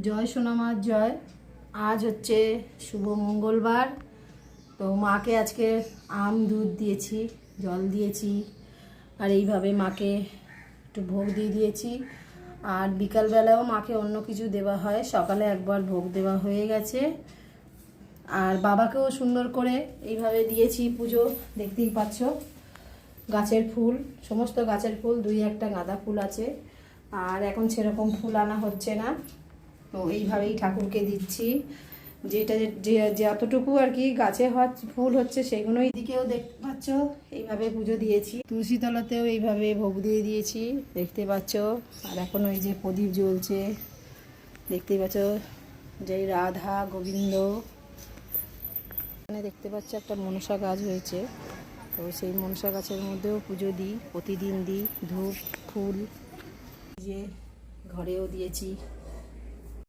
জয় সোনামার জয়। আজ হচ্ছে শুভ মঙ্গলবার। তো মাকে আজকে আম দুধ দিয়েছি, জল দিয়েছি, আর এইভাবে মাকে একটু ভোগ দিয়ে দিয়েছি। আর বিকালবেলাও মাকে অন্য কিছু দেওয়া হয়, সকালে একবার ভোগ দেওয়া হয়ে গেছে। আর বাবাকেও সুন্দর করে এইভাবে দিয়েছি পুজো। দেখতেই পাচ্ছ গাছের ফুল, সমস্ত গাছের ফুল, দুই একটা গাঁদা ফুল আছে, আর এখন সেরকম ফুল আনা হচ্ছে না। তো এইভাবেই ঠাকুরকে দিচ্ছি, যেটা যে যতটুকু আর কি গাছে ফুল হচ্ছে সেগুলোই। দিকেও দেখতে পাচ্ছ এইভাবে পুজো দিয়েছি। তুলসী তলাতেও এইভাবে ভোগ দিয়ে দিয়েছি, দেখতে পাচ্ছ। আর এখন ওই যে প্রদীপ জ্বলছে, দেখতেই পাচ্ছ, যে রাধা গোবিন্দ। এখানে দেখতে পাচ্ছ একটা মনসা গাছ হয়েছে, তো সেই মনসা গাছের মধ্যেও পুজো দিই, প্রতিদিন দিই ধূপ ফুল। যে ঘরেও দিয়েছি।